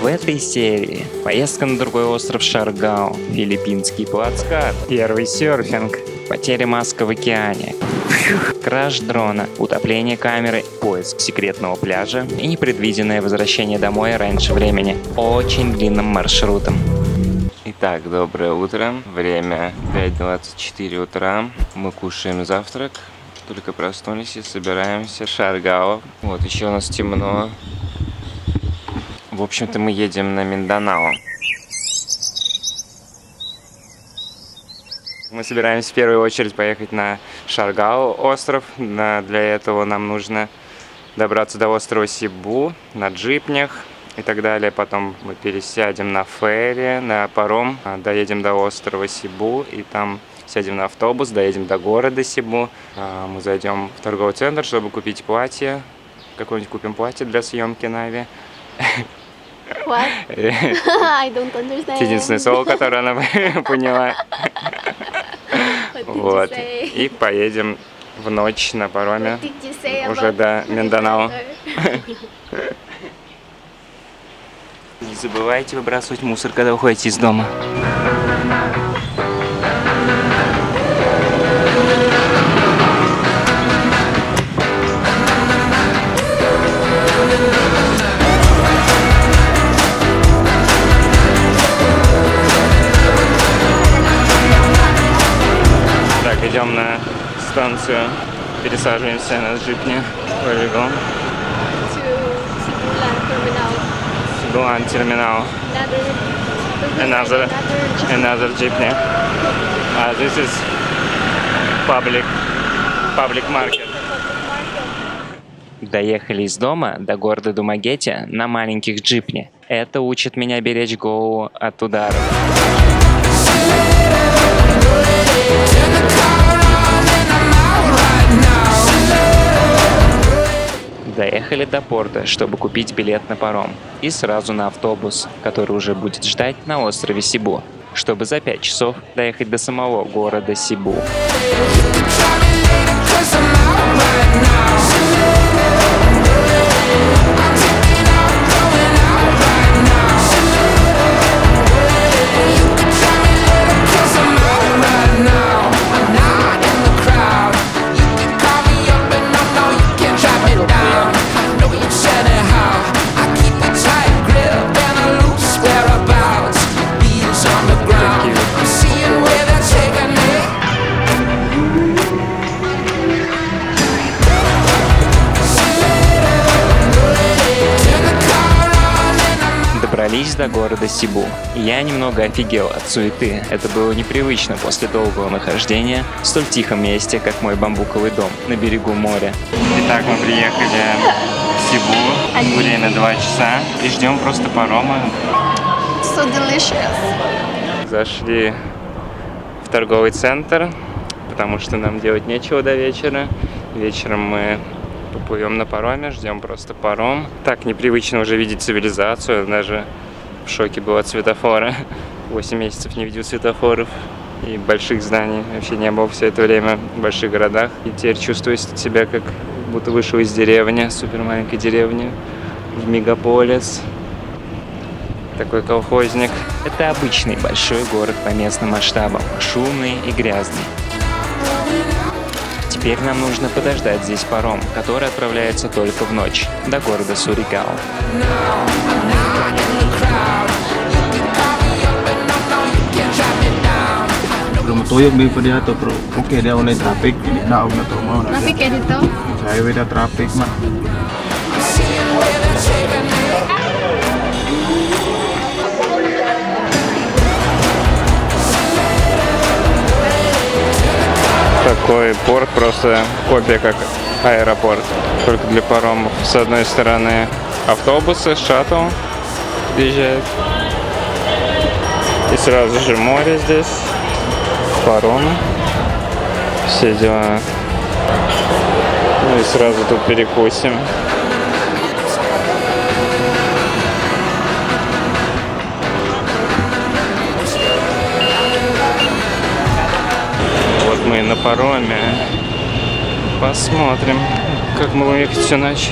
этой серии поездка на другой остров Шаргау, филиппинский плацкарт, первый серфинг, потеря маска в океане, краш дрона, утопление камеры, поиск секретного пляжа и непредвиденное возвращение домой раньше времени очень длинным маршрутом. Итак, доброе утро. Время 5:24 утра. Мы кушаем завтрак. Только проснулись и собираемся в Шаргау. Вот, еще у нас темно. В общем-то, мы едем на Минданао. Мы собираемся в первую очередь поехать на Шаргау остров. Для этого нам нужно добраться до острова Сибу на джипнях и так далее. Потом мы пересядем на ферри, на паром, доедем до острова Сибу и там сядем на автобус, доедем до города Сибу. Мы зайдем в торговый центр, чтобы купить платье. Какое-нибудь купим платье для съемки Нави. What? I don't understand. Единственное слово, которое она поняла. Вот. И поедем в ночь на пароме уже до Минданао. Не забывайте выбрасывать мусор, когда выходите из дома. Так, идем на станцию, пересаживаемся на джипни. Побегом. Сибулан терминал. Another jeepney. This is public market. Доехали из дома до города Думагете на маленьких джипни. Это учит меня беречь голову от ударов. Доехали до порта, чтобы купить билет на паром. И сразу на автобус, который уже будет ждать на острове Сибу, чтобы за 5 часов доехать до самого города Сибу. Добрались до города Сибу. Я немного офигел от суеты. Это было непривычно после долгого нахождения в столь тихом месте, как мой бамбуковый дом на берегу моря. Итак, мы приехали в Сибу. Время 2 часа и ждем просто парома. So delicious. Зашли в торговый центр, потому что нам делать нечего до вечера. Вечером мы поплывем на пароме, ждем просто паром. Так непривычно уже видеть цивилизацию, даже в шоке был от светофора. 8 месяцев не видел светофоров и больших зданий. Вообще не было все это время в больших городах. И теперь чувствую себя как будто вышел из деревни, супер маленькой деревни, в мегаполис. Такой колхозник. Это обычный большой город по местным масштабам, шумный и грязный. Теперь нам нужно подождать здесь паром, который отправляется только в ночь, до города Суригау. Такой порт, просто копия как аэропорт, только для паромов. С одной стороны автобусы, шаттл приезжает, и сразу же море здесь, паромы, все дела. Ну и сразу тут перекусим. Вот мы на пароме. Посмотрим, как мы будем ехать всю ночь.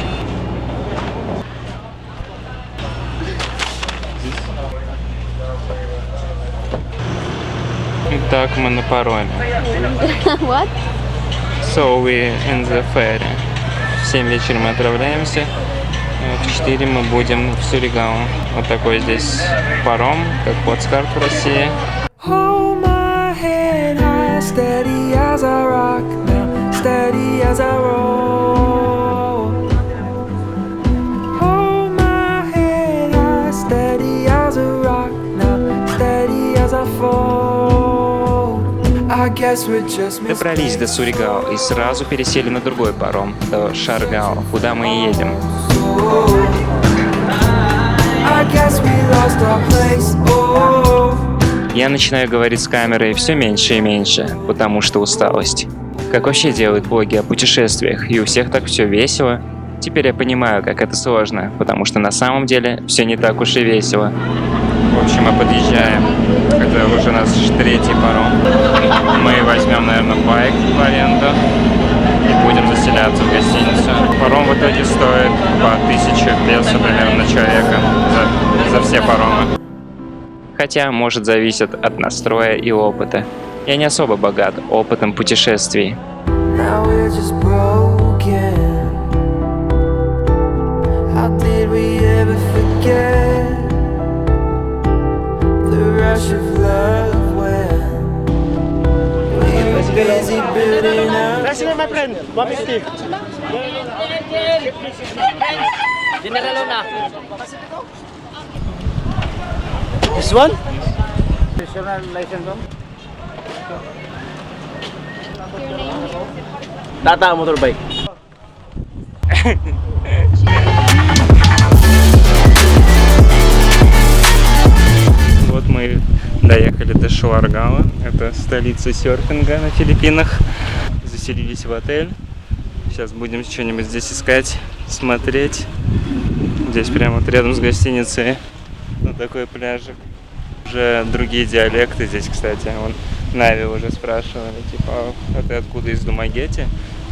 Так, мы на пароме. What? So we in the ferry. В 7 вечера мы отправляемся. В 4 мы будем в Суригау. Вот такой здесь паром, как плацкарт в России. Hold my head high, steady as I rock now, steady as I roll. Hold my head high, steady as a rock now, steady as I fall. I guess we're just Добрались до Суригау и сразу пересели на другой паром, до Шаргау, куда мы и едем. I guess we lost our place. Oh. Я начинаю говорить с камерой все меньше и меньше, потому что усталость. Как вообще делают блоги о путешествиях, и у всех так все весело? Теперь я понимаю, как это сложно, потому что на самом деле все не так уж и весело. В общем, мы подъезжаем. Это уже наш 3-й паром. Мы возьмем, наверное, байк в аренду и будем заселяться в гостиницу. Паром в итоге стоит по 1000 песо примерно на человека за все паромы. Хотя, может, зависит от настроя и опыта. Я не особо богат опытом путешествий. Now we're just broken. How did we ever forget the rush of love when we were busy building up? My friend, 150. This one? National license one? Tata motorbike. Вот мы доехали до Шуаргала. Это столица серфинга на Филиппинах. Заселились в отель. Сейчас будем что-нибудь здесь искать, смотреть. Здесь прямо вот рядом с гостиницей. Вот такой пляжик. Уже другие диалекты здесь, кстати. Вон Нави уже спрашивали, типа, а ты откуда из Думагети?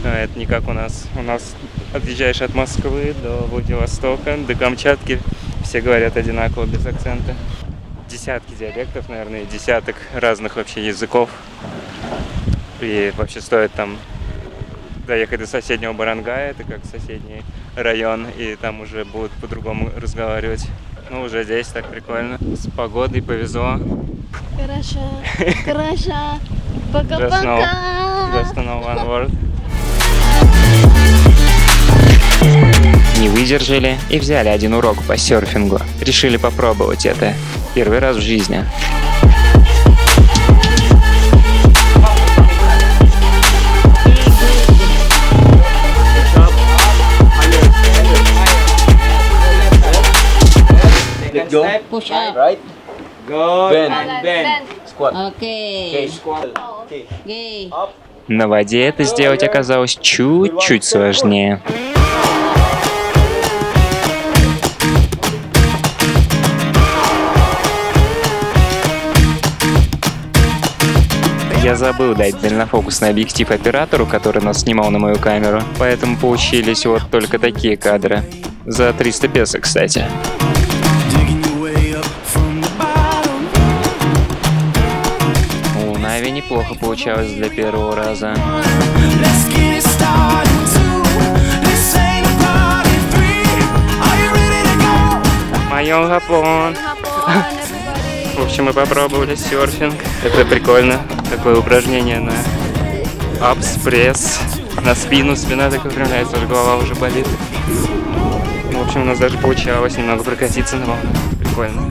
Это не как у нас. У нас отъезжаешь от Москвы до Владивостока, до Камчатки. Все говорят одинаково, без акцента. Десятки диалектов, наверное, и десяток разных вообще языков. И вообще стоит там доехать до соседнего Барангая, это как соседний район, и там уже будут по-другому разговаривать. Ну, уже здесь так прикольно. С погодой повезло. Хорошо. Хорошо. Just know Пока-пока. one word. Не выдержали и взяли один урок по серфингу. Решили попробовать это. Первый раз в жизни. Let's go. Push up. Right. Go. Bend. Bend. Squat. Okay. Okay. Squat. Okay. Okay. Up. На воде это сделать оказалось чуть-чуть сложнее. Я забыл дать дальнофокусный объектив оператору, который нас снимал на мою камеру, поэтому получились вот только такие кадры. За 300 песо, кстати. У Нави неплохо получалось для первого раза. Майо Гапон! В общем, мы попробовали серфинг. Это прикольно. Такое упражнение на апс, пресс, на спину. Спина так выпрямляется, аж голова уже болит. В общем, у нас даже получалось немного прокатиться на волнах. Прикольно.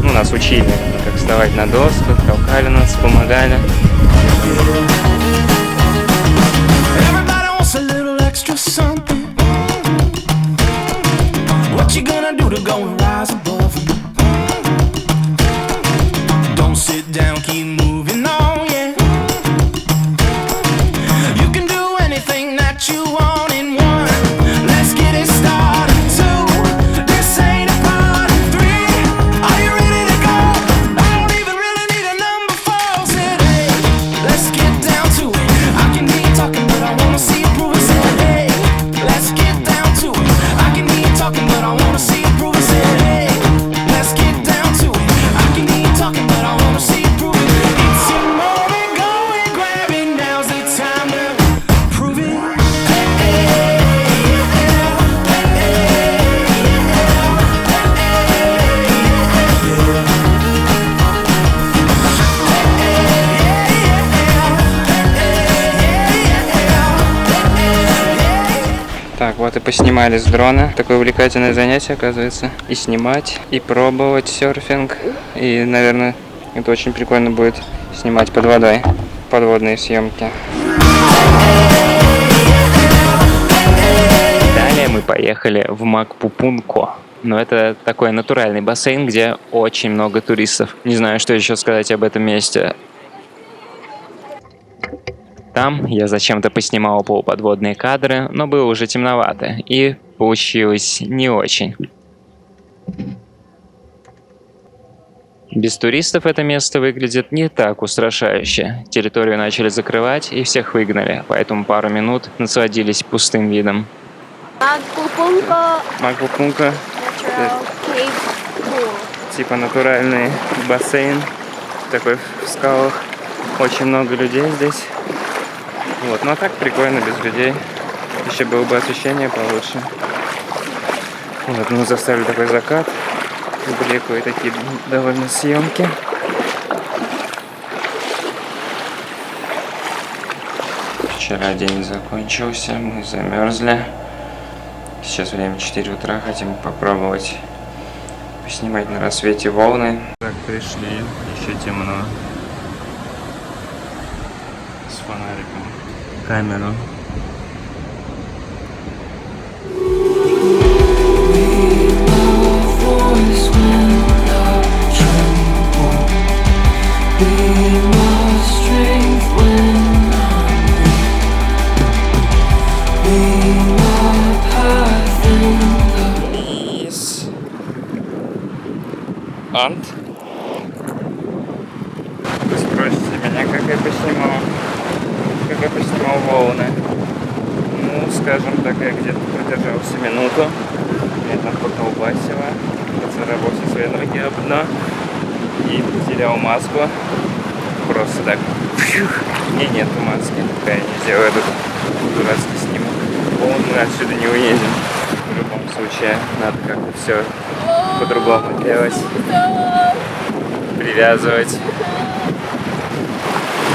Ну, нас учили, как вставать на доску, толкали нас, помогали. What you gonna do to go and rise above them? Don't sit down, keep moving on, yeah. You can do anything that you want in one. Let's get it started. Two, this ain't a party. Three, are you ready to go? I don't even really need a number four. Said hey, let's get down to it. I can hear you talking, but I wanna see you prove it. Said hey, let's Так, вот и поснимали с дрона. Такое увлекательное занятие, оказывается. И снимать, и пробовать серфинг. И, наверное, это очень прикольно будет снимать под водой. Подводные съемки. Далее мы поехали в Макпупунко. Но это такой натуральный бассейн, где очень много туристов. Не знаю, что еще сказать об этом месте. Там я зачем-то поснимал полуподводные кадры, но было уже темновато, и получилось не очень. Без туристов это место выглядит не так устрашающе. Территорию начали закрывать и всех выгнали, поэтому пару минут насладились пустым видом. Макпупунко Natural cave pool. типа натуральный бассейн, такой в скалах. Очень много людей здесь. Вот, ну а так прикольно, без людей. Еще было бы освещение получше. Вот, мы заставили такой закат. Были кое-такие довольно съемки. Вчера день закончился, мы замерзли. Сейчас время 4 утра, хотим попробовать поснимать на рассвете волны. Так, пришли, еще темно. С фонариком. Камеру. Ант. Вы спросите меня, как я поснимал волны. Ну, скажем так, я где-то продержался минуту. Я там поколбасила, поцарапался свои ноги об дно и потерял маску. Просто так. Не, нету маски, пока я не сделаю этот дурацкий снимок. Волн мы отсюда не уедем. В любом случае, надо как-то все по-другому делать. Привязывать.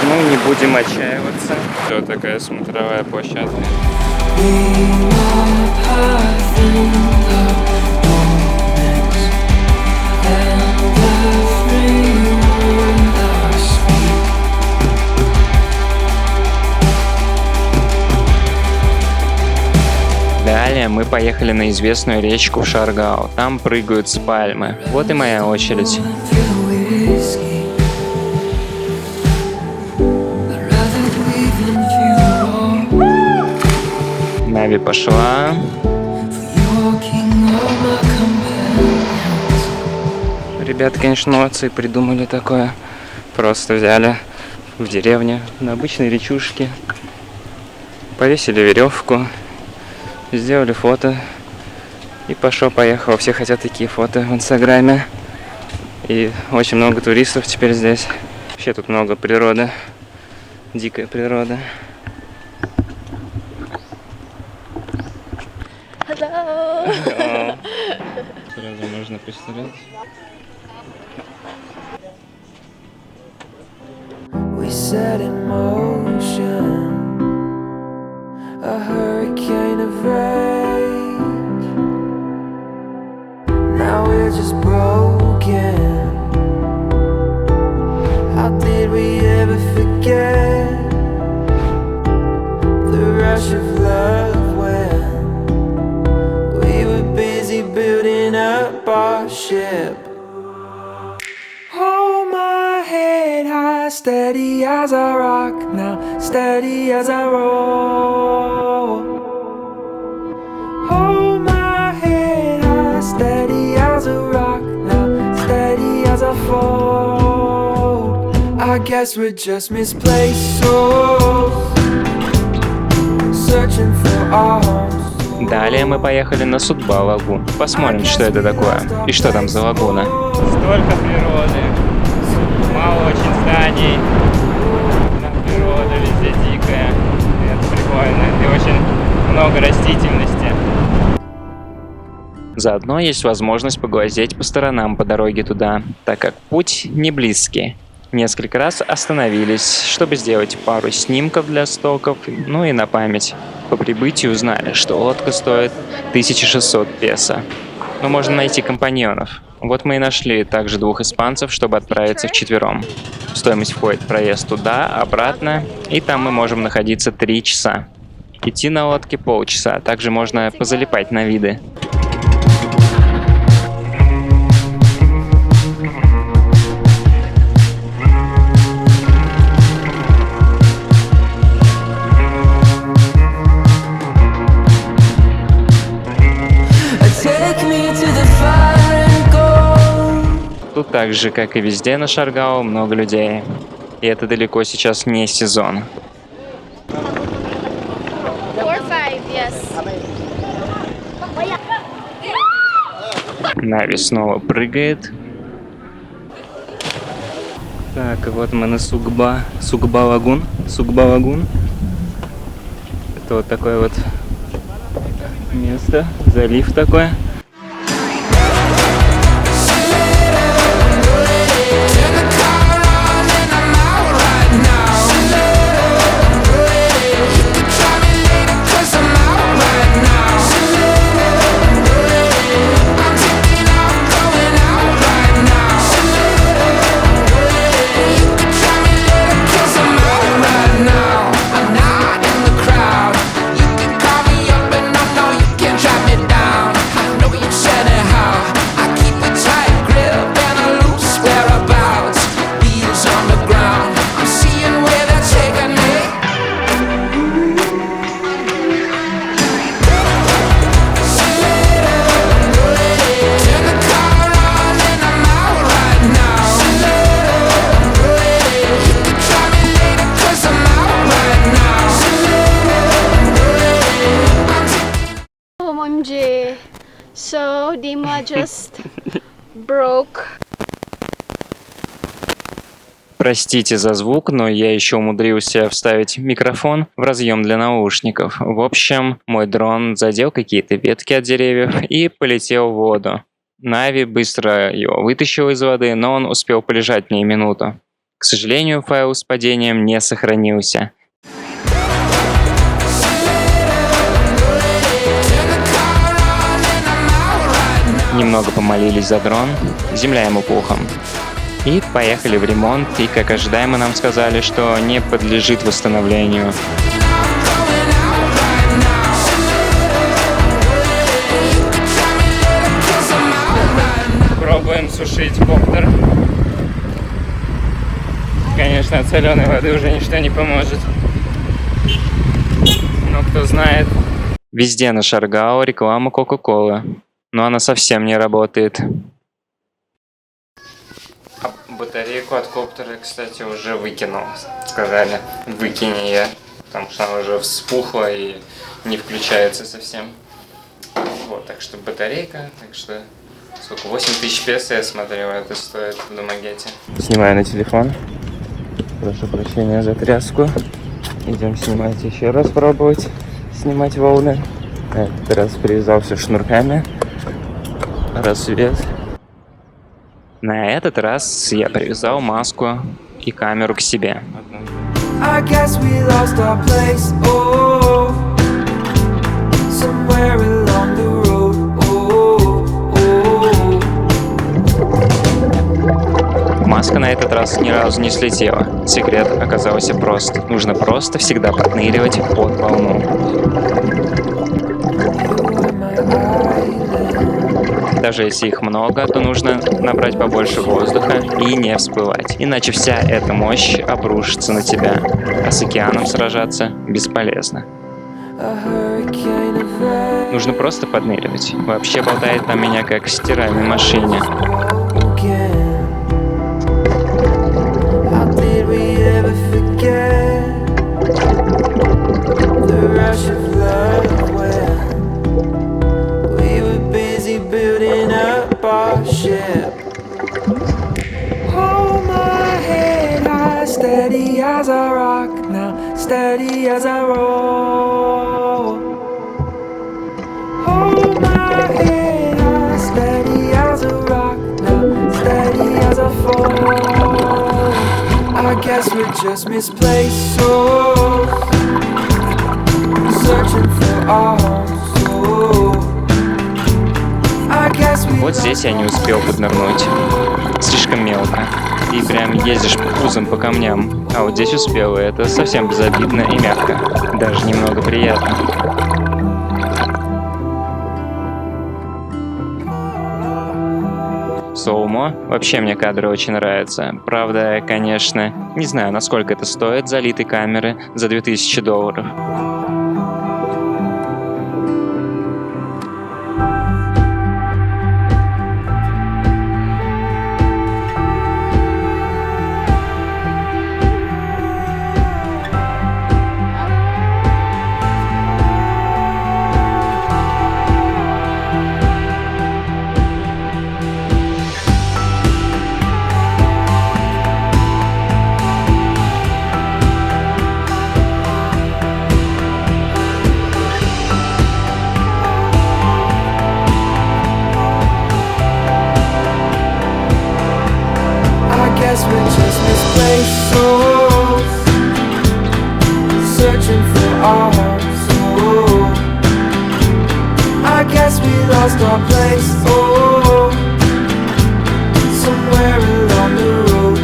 Ну, не будем отчаиваться. Все, такая смотровая площадка. Далее мы поехали на известную речку Шаргау. Там прыгают с пальмы. Вот и моя очередь. Нави пошла. Ребята, конечно, молодцы, придумали такое. Просто взяли в деревне на обычной речушке, повесили веревку, сделали фото и пошло-поехало. Все хотят такие фото в Инстаграме. И очень много туристов теперь здесь. Вообще тут много природы, дикая природа. Hello. Сразу можно представлять. We set in motion a hurricane of rage. Now we're just broken. How did we ever forget the rush of love when we were busy building up our ship? Hold my head high, steady as I rock now, steady as I roll. Hold my head high, steady as a rock now, steady as I fold. I guess we're just misplaced souls, searching for our homes. Далее мы поехали на Судба-лагун. Посмотрим, что это такое и что там за лагуна. Столько природы, мало очень зданий, там природа везде дикая, это прикольно, и очень много растительности. Заодно есть возможность поглазеть по сторонам по дороге туда, так как путь не близкий. Несколько раз остановились, чтобы сделать пару снимков для стоков, ну и на память. По прибытию узнали, что лодка стоит 1600 песо. Но можно найти компаньонов. Вот мы и нашли также 2 испанцев, чтобы отправиться вчетвером. В стоимость входит проезд туда, обратно, и там мы можем находиться 3 часа. Идти на лодке полчаса, также можно позалипать на виды. Take me to the fire and go. Тут так же, как и везде на Шаргау, много людей. И это далеко сейчас не сезон. 4, 5, yes. Нави снова прыгает. Так, и вот мы на Сугба-лагун. Это вот такое вот место, залив такой. OMG. So Dima just broke. Простите за звук, но я еще умудрился вставить микрофон в разъем для наушников. В общем, мой дрон задел какие-то ветки от деревьев и полетел в воду. Нави быстро его вытащил из воды, но он успел полежать в ней минуту. К сожалению, файл с падением не сохранился. Немного помолились за дрон, земля ему пухом. И поехали в ремонт, и, как ожидаемо, нам сказали, что не подлежит восстановлению. Пробуем сушить коптер. Конечно, от соленой воды уже ничто не поможет. Но кто знает. Везде на Шаргау реклама Кока-Колы. Но она совсем не работает. А батарейку от коптера, кстати, уже выкинул. Сказали, выкинь ее, потому что она уже вспухла и не включается совсем. Вот, так что батарейка, так что сколько, 8000 песо, я смотрел, это стоит в Домагете. Снимаю на телефон. Прошу прощения за тряску. Идем снимать еще раз, пробовать снимать волны. На этот раз привязался шнурками. Рассвет. На этот раз я привязал маску и камеру к себе. I guess we lost our place, oh, somewhere along the road, oh, oh. Маска на этот раз ни разу не слетела. Секрет оказался прост. Нужно просто всегда подныривать под волну. Даже если их много, то нужно набрать побольше воздуха и не всплывать. Иначе вся эта мощь обрушится на тебя. А с океаном сражаться бесполезно. Нужно просто подныривать. Вообще болтает на меня как в стиральной машине. Hold my head high, steady as a rock now, steady as I roll. Hold my head high, steady as a rock now, steady as I fall. I guess we're just misplaced souls, searching for our soul. I guess we Вот здесь я не успел поднырнуть. Слишком мелко. И прям ездишь пузом по камням. А вот здесь успел, и это совсем безобидно и мягко. Даже немного приятно. Соумо. Вообще мне кадры очень нравятся. Правда, конечно, не знаю, насколько это стоит залитой камеры за $2000. I guess we're just misplaced souls, searching for our soul. I guess we lost our place, oh, somewhere along the road.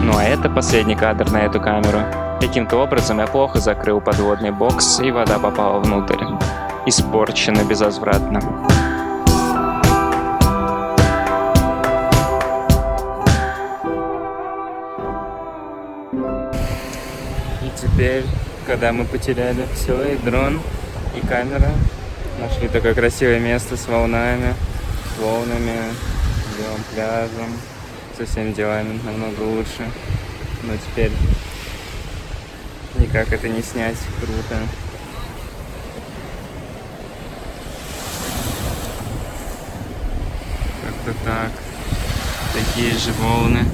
Ну а это последний кадр на эту камеру. Каким-то образом я плохо закрыл подводный бокс, и вода попала внутрь. Испорчена безвозвратно. И теперь, когда мы потеряли все, и дрон, и камера, нашли такое красивое место с волнами, белым пляжем, со всеми делами намного лучше. Но теперь никак это не снять. Круто. Как-то так. Такие же волны.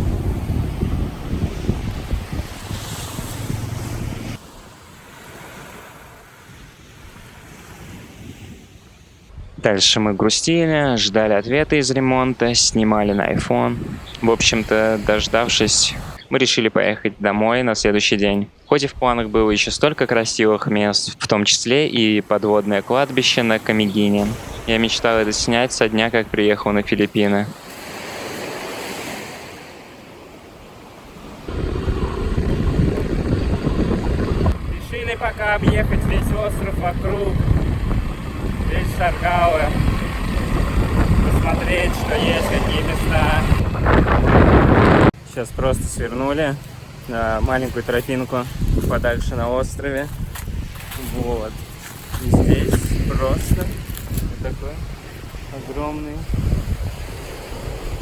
Дальше мы грустили, ждали ответа из ремонта, снимали на iPhone. В общем-то, дождавшись, мы решили поехать домой на следующий день. Хоть и в планах было еще столько красивых мест, в том числе и подводное кладбище на Камигине. Я мечтал это снять со дня, как приехал на Филиппины. Решили пока объехать весь остров вокруг. Здесь Саргалы, посмотреть, что есть, какие места. Сейчас просто свернули на маленькую тропинку подальше на острове. Вот. И здесь просто вот такой огромный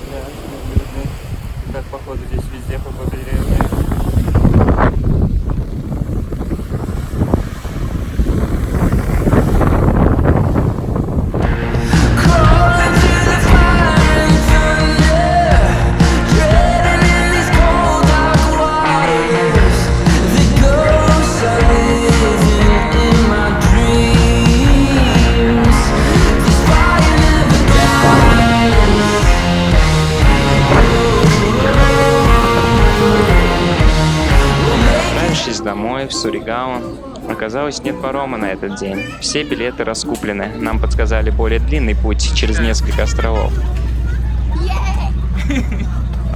пляж. Так, походу, здесь везде по побережью. Домой, в Суригау. Оказалось, нет парома на этот день. Все билеты раскуплены. Нам подсказали более длинный путь через несколько островов. Yeah!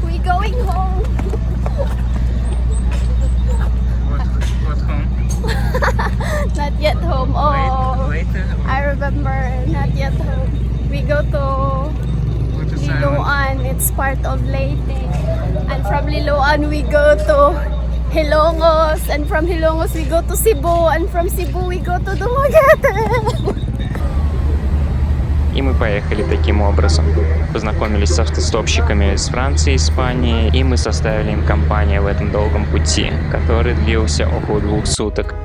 We going home. Not yet home. Oh, I remember. Not yet home. We go to Liloan. It's part of Leyte. And from Liloan we go to Hilongos, and from Hilongos we go to Cebu, and from Cebu we go to Dumaguete. И мы поехали таким образом. Познакомились с автостопщиками из Франции и Испании, и мы составили им компанию в этом долгом пути, который длился около 2 суток.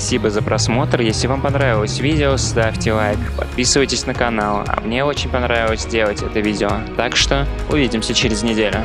спасибо за просмотр. Если вам понравилось видео, ставьте лайк, подписывайтесь на канал. А мне очень понравилось делать это видео. Так что увидимся через неделю.